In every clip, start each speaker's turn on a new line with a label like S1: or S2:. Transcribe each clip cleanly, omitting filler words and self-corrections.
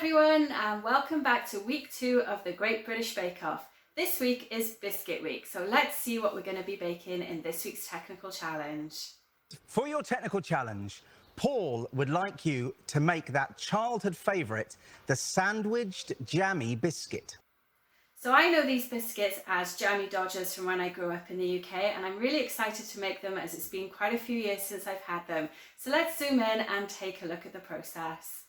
S1: everyone, and welcome back to week 2 of the Great British Bake Off. This week is Biscuit Week, so let's see what we're going to be baking in this week's technical challenge.
S2: For your technical challenge, Paul would like you to make that childhood favourite, the sandwiched jammy biscuit.
S1: So I know these biscuits as Jammy Dodgers from when I grew up in the UK, and I'm really excited to make them as it's been quite a few years since I've had them. So let's zoom in and take a look at the process.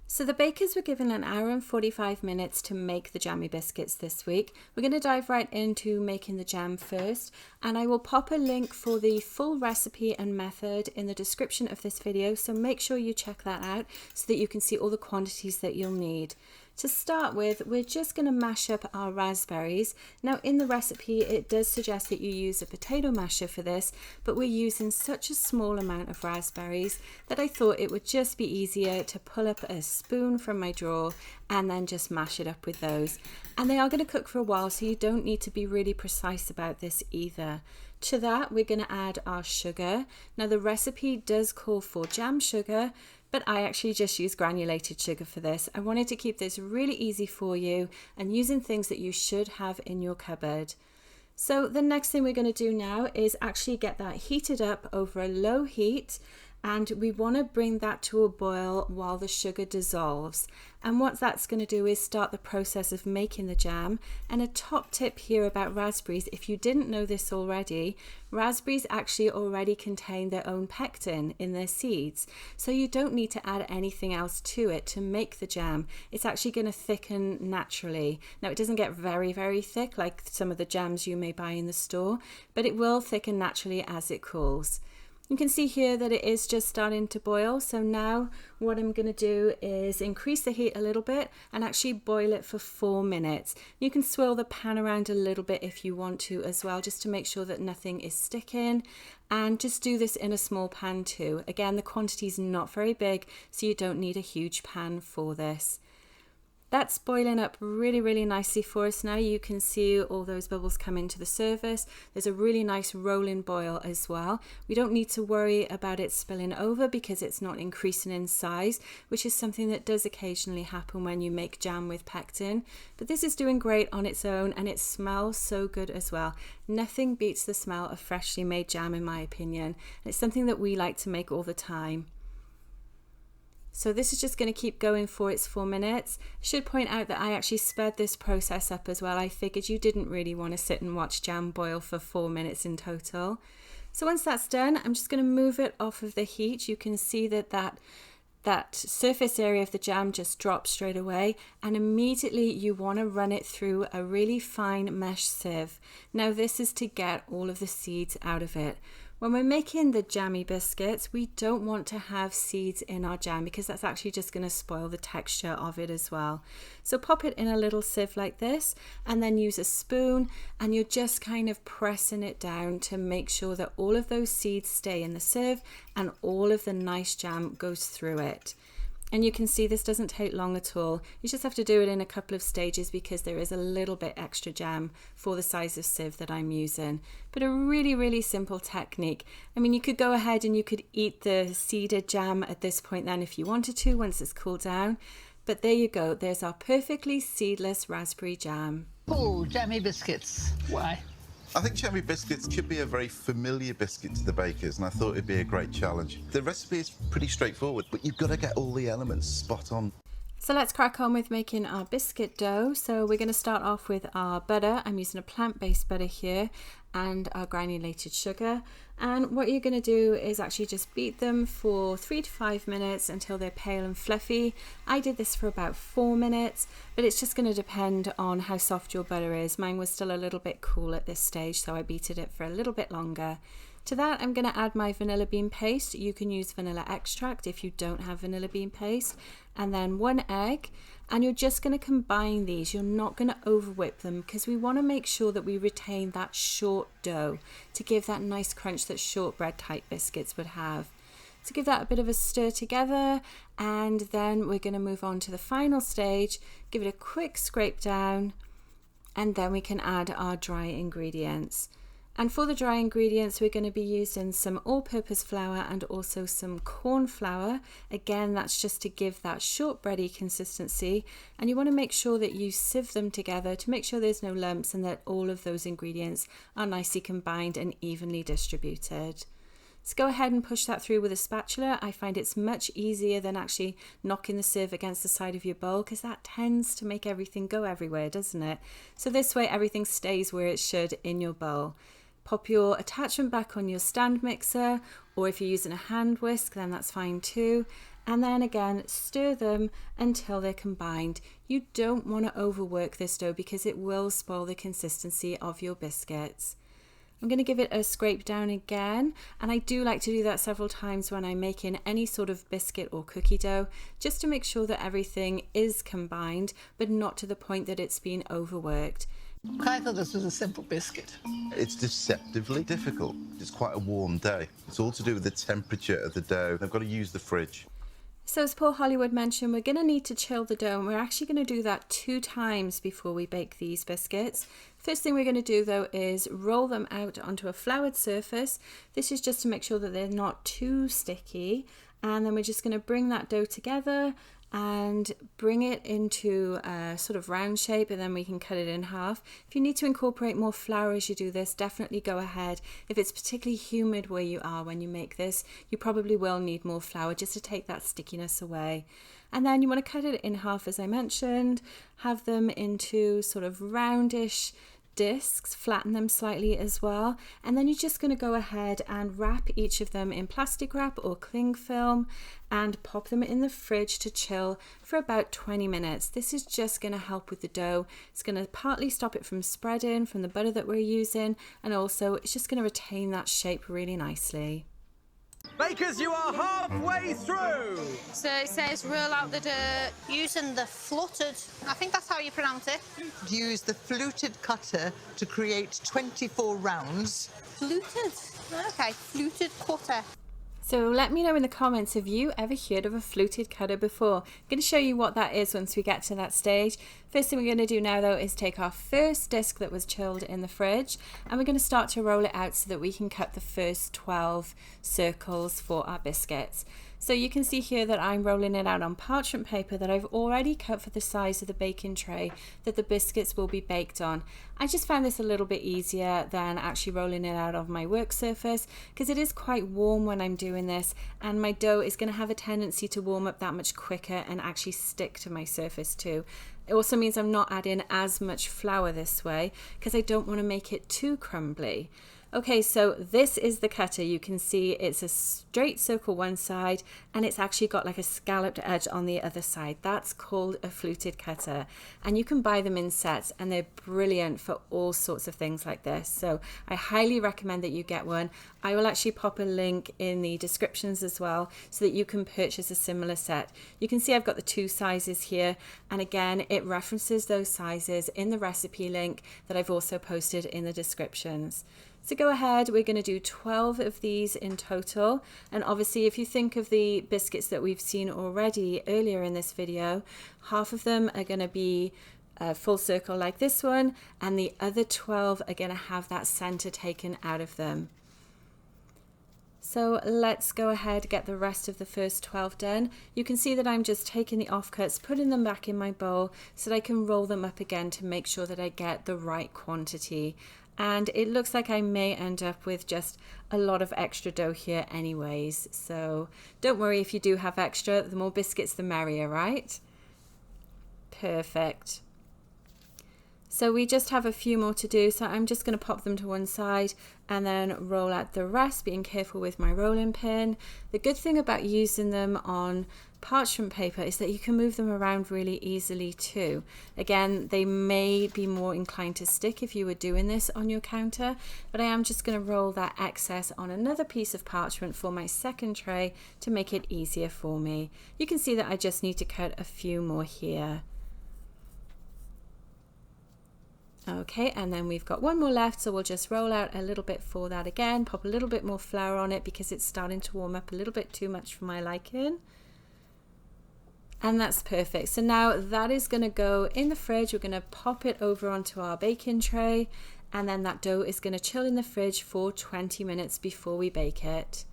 S3: So the bakers were given an hour and 45 minutes to make the jammy biscuits this week. We're going to dive right into making the jam first, and I will pop a link for the full recipe and method in the description of this video, so make sure you check that out so that you can see all the quantities that you'll need. To start with, we're just going to mash up our raspberries. Now in the recipe it does suggest that you use a potato masher for this, but we're using such a small amount of raspberries that I thought it would just be easier to pull up a spoon from my drawer and then just mash it up with those. And they are going to cook for a while, so you don't need to be really precise about this either. To that we're going to add our sugar. Now the recipe does call for jam sugar, but I actually just use granulated sugar for this. I wanted to keep this really easy for you and using things that you should have in your cupboard. So the next thing we're going to do now is actually get that heated up over a low heat, and we want to bring that to a boil while the sugar dissolves. And what that's going to do is start the process of making the jam. And a top tip here about raspberries, if you didn't know this already, raspberries actually already contain their own pectin in their seeds, so you don't need to add anything else to it to make the jam. It's actually going to thicken naturally. Now it doesn't get very thick like some of the jams you may buy in the store, but it will thicken naturally as it cools. You can see here that it is just starting to boil, so now what I'm going to do is increase the heat a little bit and actually boil it for 4 minutes. You can swirl the pan around a little bit if you want to as well, just to make sure that nothing is sticking, and just do this in a small pan too. Again, the quantity is not very big, so you don't need a huge pan for this. That's boiling up really nicely for us now. You can see all those bubbles come into the surface. There's a really nice rolling boil as well. We don't need to worry about it spilling over because it's not increasing in size, which is something that does occasionally happen when you make jam with pectin. But this is doing great on its own, and it smells so good as well. Nothing beats the smell of freshly made jam in my opinion. And it's something that we like to make all the time. So this is just going to keep going for its 4 minutes. I should point out that I actually sped this process up as well. I figured you didn't really want to sit and watch jam boil for 4 minutes in total. So once that's done, I'm just going to move it off of the heat. You can see that surface area of the jam just drops straight away, and immediately you want to run it through a really fine mesh sieve. Now this is to get all of the seeds out of it. When we're making the jammy biscuits, we don't want to have seeds in our jam because that's actually just going to spoil the texture of it as well. So pop it in a little sieve like this, and then use a spoon, and you're just kind of pressing it down to make sure that all of those seeds stay in the sieve and all of the nice jam goes through it. And you can see this doesn't take long at all. You just have to do it in a couple of stages because there is a little bit extra jam for the size of sieve that I'm using. But a really simple technique. I mean, you could go ahead and you could eat the seeded jam at this point then if you wanted to, once it's cooled down. But there you go, there's our perfectly seedless raspberry jam.
S4: Oh, Jammy Biscuits. Why?
S5: I think Jammy Biscuits should be a very familiar biscuit to the bakers, and I thought it'd be a great challenge. The recipe is pretty straightforward, but you've got to get all the elements spot on.
S3: So let's crack on with making our biscuit dough. So we're going to start off with our butter. I'm using a plant-based butter here, and our granulated sugar. And what you're going to do is actually just beat them for 3 to 5 minutes until they're pale and fluffy. I did this for about 4 minutes, but it's just going to depend on how soft your butter is. Mine was still a little bit cool at this stage, so I beated it for a little bit longer. To that, I'm going to add my vanilla bean paste. You can use vanilla extract if you don't have vanilla bean paste. And then 1 egg. And you're just going to combine these. You're not going to over whip them because we want to make sure that we retain that short dough to give that nice crunch that shortbread type biscuits would have. So give that a bit of a stir together, and then we're going to move on to the final stage. Give it a quick scrape down, and then we can add our dry ingredients. And for the dry ingredients, we're going to be using some all-purpose flour and also some corn flour. Again, that's just to give that shortbready consistency. And you want to make sure that you sieve them together to make sure there's no lumps and that all of those ingredients are nicely combined and evenly distributed. So go ahead and push that through with a spatula. I find it's much easier than actually knocking the sieve against the side of your bowl, because that tends to make everything go everywhere, doesn't it? So this way everything stays where it should in your bowl. Pop your attachment back on your stand mixer, or if you're using a hand whisk, then that's fine too. And then again, stir them until they're combined. You don't want to overwork this dough because it will spoil the consistency of your biscuits. I'm going to give it a scrape down again, and I do like to do that several times when I'm making any sort of biscuit or cookie dough, just to make sure that everything is combined, but not to the point that it's been overworked.
S4: I thought this was a simple biscuit.
S5: It's deceptively difficult. It's quite a warm day. It's all to do with the temperature of the dough. They've got to use the fridge.
S3: So as Paul Hollywood mentioned, we're going to need to chill the dough, and we're actually going to do that 2 times before we bake these biscuits. First thing we're going to do though is roll them out onto a floured surface. This is just to make sure that they're not too sticky, and then we're just going to bring that dough together and bring it into a sort of round shape, and then we can cut it in half. If you need to incorporate more flour as you do this, definitely go ahead. If it's particularly humid where you are when you make this, you probably will need more flour just to take that stickiness away. And then you want to cut it in half, as I mentioned, have them into sort of roundish discs, flatten them slightly as well, and then you're just going to go ahead and wrap each of them in plastic wrap or cling film and pop them in the fridge to chill for about 20 minutes. This is just going to help with the dough. It's going to partly stop it from spreading from the butter that we're using, and also it's just going to retain that shape really nicely.
S2: Bakers, you are halfway through.
S6: So it says roll out the dirt.
S7: Using the fluted,
S6: I think that's how you pronounce it.
S8: Use the fluted cutter to create 24 rounds.
S6: Fluted. Okay, fluted cutter.
S3: So let me know in the comments, have you ever heard of a fluted cutter before? I'm going to show you what that is once we get to that stage. First thing we're going to do now though is take our first disc that was chilled in the fridge, and we're going to start to roll it out so that we can cut the first 12 circles for our biscuits. So you can see here that I'm rolling it out on parchment paper that I've already cut for the size of the baking tray that the biscuits will be baked on. I just found this a little bit easier than actually rolling it out of my work surface, because it is quite warm when I'm doing this, and my dough is going to have a tendency to warm up that much quicker and actually stick to my surface too. It also means I'm not adding as much flour this way because I don't want to make it too crumbly. Okay, so this is the cutter. You can see it's a straight circle one side, and it's actually got like a scalloped edge on the other side. That's called a fluted cutter, and you can buy them in sets, and they're brilliant for all sorts of things like this. So I highly recommend that you get one. I will actually pop a link in the descriptions as well so that you can purchase a similar set. You can see I've got the 2 sizes here, and again it references those sizes in the recipe link that I've also posted in the descriptions. So go ahead, we're going to do 12 of these in total, and obviously if you think of the biscuits that we've seen already earlier in this video, half of them are going to be a full circle like this one, and the other 12 are going to have that center taken out of them. So let's go ahead, get the rest of the first 12 done. You can see that I'm just taking the offcuts, putting them back in my bowl so that I can roll them up again to make sure that I get the right quantity. And it looks like I may end up with just a lot of extra dough here anyways. So don't worry if you do have extra, the more biscuits the merrier, right? Perfect. So we just have a few more to do, so I'm just going to pop them to one side and then roll out the rest, being careful with my rolling pin. The good thing about using them on parchment paper is that you can move them around really easily too. Again, they may be more inclined to stick if you were doing this on your counter, but I am just going to roll that excess on another piece of parchment for my second tray to make it easier for me. You can see that I just need to cut a few more here. Okay, and then we've got one more left, so we'll just roll out a little bit for that again, pop a little bit more flour on it because it's starting to warm up a little bit too much for my liking. And that's perfect. So now that is going to go in the fridge. We're going to pop it over onto our baking tray, and then that dough is going to chill in the fridge for 20 minutes before we bake it.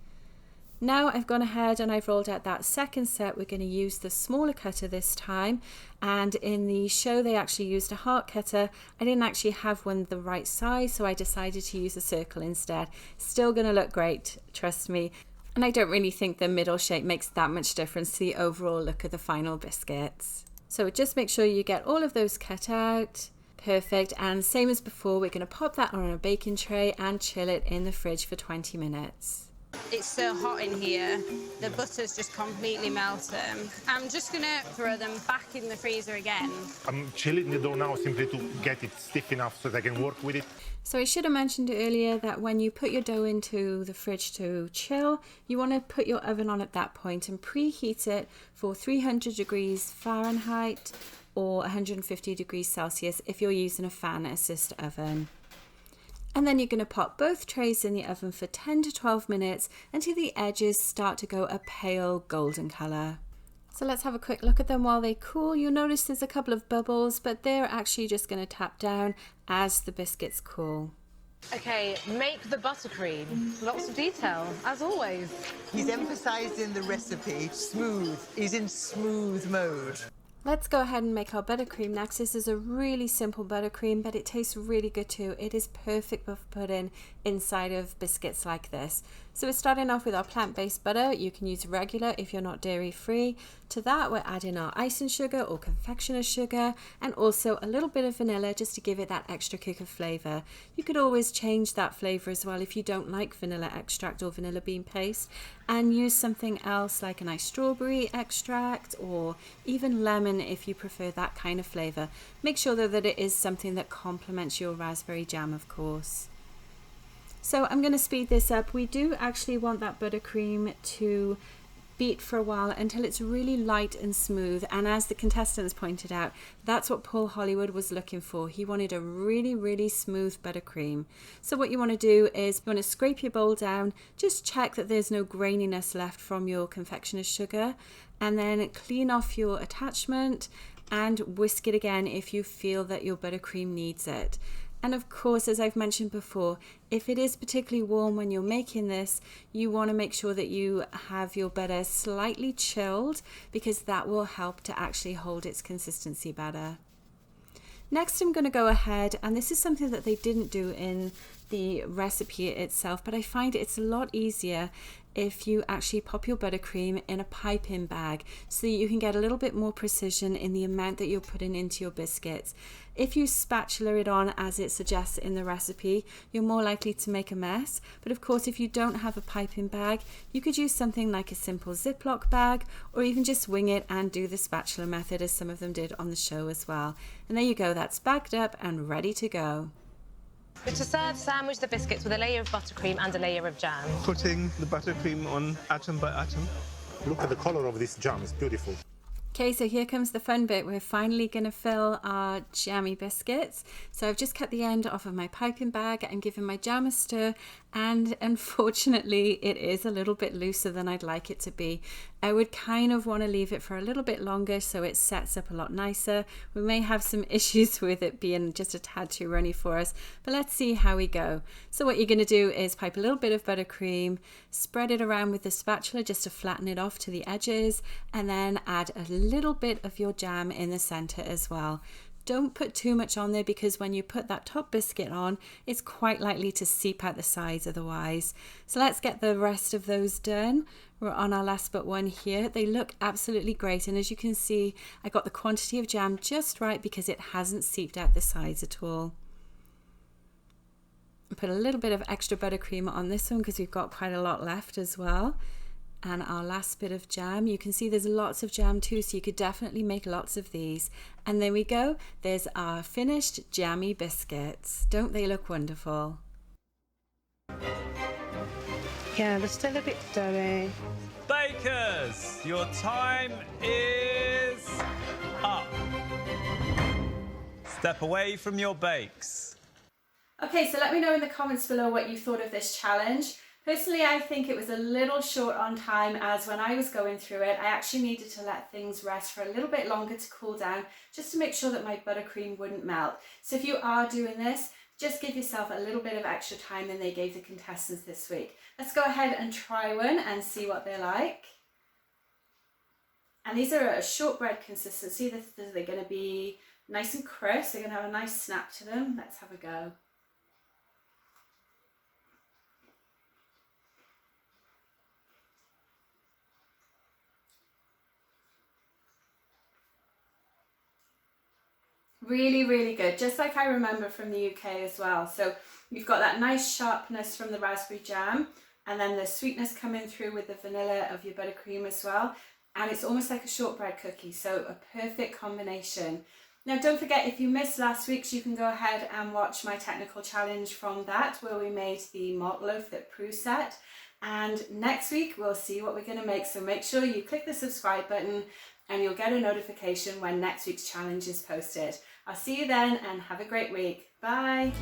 S3: Now I've gone ahead and I've rolled out that second set. We're going to use the smaller cutter this time, and in the show they actually used a heart cutter. I didn't actually have one the right size, so I decided to use a circle instead. Still going to look great, trust me. And I don't really think the middle shape makes that much difference to the overall look of the final biscuits. So just make sure you get all of those cut out. Perfect. And same as before, we're going to pop that on a baking tray and chill it in the fridge for 20 minutes.
S6: It's so hot in here, the butter's just completely melted. I'm just gonna throw them back in the freezer again.
S9: I'm chilling the dough now simply to get it stiff enough so that I can work with it.
S3: So I should have mentioned earlier that when you put your dough into the fridge to chill, you want to put your oven on at that point and preheat it for 300 degrees Fahrenheit or 150 degrees Celsius if you're using a fan assist oven. And then you're going to pop both trays in the oven for 10 to 12 minutes until the edges start to go a pale golden colour. So let's have a quick look at them while they cool. You'll notice there's a couple of bubbles, but they're actually just going to tap down as the biscuits cool.
S10: Okay, make the buttercream. Lots of detail, as always.
S8: He's emphasised in the recipe smooth. He's in smooth mode.
S3: Let's go ahead and make our buttercream next. This is a really simple buttercream, but it tastes really good too. It is perfect for putting inside of biscuits like this. So we're starting off with our plant-based butter. You can use regular if you're not dairy-free. To that, we're adding our icing sugar or confectioner's sugar, and also a little bit of vanilla just to give it that extra kick of flavour. You could always change that flavour as well if you don't like vanilla extract or vanilla bean paste, and use something else like a nice strawberry extract or even lemon if you prefer that kind of flavour. Make sure though that it is something that complements your raspberry jam, of course. So I'm going to speed this up. We do actually want that buttercream to beat for a while until it's really light and smooth, and as the contestants pointed out, that's what Paul Hollywood was looking for. He wanted a really smooth buttercream. So what you want to do is you want to scrape your bowl down, just check that there's no graininess left from your confectioner's sugar, and then clean off your attachment and whisk it again if you feel that your buttercream needs it. And of course, as I've mentioned before, if it is particularly warm when you're making this, you want to make sure that you have your butter slightly chilled, because that will help to actually hold its consistency better. Next, I'm going to go ahead, and this is something that they didn't do in the recipe itself, but I find it's a lot easier if you actually pop your buttercream in a piping bag so that you can get a little bit more precision in the amount that you're putting into your biscuits. If you spatula it on as it suggests in the recipe, you're more likely to make a mess. But of course, if you don't have a piping bag, you could use something like a simple Ziploc bag, or even just wing it and do the spatula method as some of them did on the show as well. And there you go, that's bagged up and ready to go.
S10: But to serve, sandwich the biscuits with a layer of buttercream and a layer of jam.
S9: Putting the buttercream on atom by atom. Look at the color of this jam, it's beautiful.
S3: Okay, so here comes the fun bit. We're finally going to fill our jammy biscuits. So I've just cut the end off of my piping bag and given my jam a stir, and unfortunately it is a little bit looser than I'd like it to be. I would kind of want to leave it for a little bit longer so it sets up a lot nicer. We may have some issues with it being just a tad too runny for us, but let's see how we go. So what you're going to do is pipe a little bit of buttercream, spread it around with the spatula just to flatten it off to the edges, and then add a little bit of your jam in the center as well. Don't put too much on there, because when you put that top biscuit on, it's quite likely to seep out the sides otherwise. So let's get the rest of those done. We're on our last but one here. They look absolutely great, and as you can see, I got the quantity of jam just right because it hasn't seeped out the sides at all. Put a little bit of extra buttercream on this one because we've got quite a lot left as well. And our last bit of jam, you can see there's lots of jam too, so you could definitely make lots of these. And there we go, there's our finished jammy biscuits. Don't they look wonderful?
S10: Yeah, they're still a bit doughy.
S11: Bakers, your time is up. Step away from your bakes.
S1: Okay, so let me know in the comments below what you thought of this challenge. Personally, I think it was a little short on time, as when I was going through it, I actually needed to let things rest for a little bit longer to cool down, just to make sure that my buttercream wouldn't melt. So if you are doing this, Just give yourself a little bit of extra time than they gave the contestants this week. Let's go ahead and try one and see what they're like. And these are a shortbread consistency. They're going to be nice and crisp. They're going to have a nice snap to them. Let's have a go. Really, really good. Just like I remember from the UK as well. So you've got that nice sharpness from the raspberry jam, and then the sweetness coming through with the vanilla of your buttercream as well. And it's almost like a shortbread cookie, so a perfect combination. Now don't forget, if you missed last week's, you can go ahead and watch my technical challenge from that, where we made the malt loaf that Prue set. And next week we'll see what we're going to make, so make sure you click the subscribe button and you'll get a notification when next week's challenge is posted. I'll see you then and have a great week. Bye.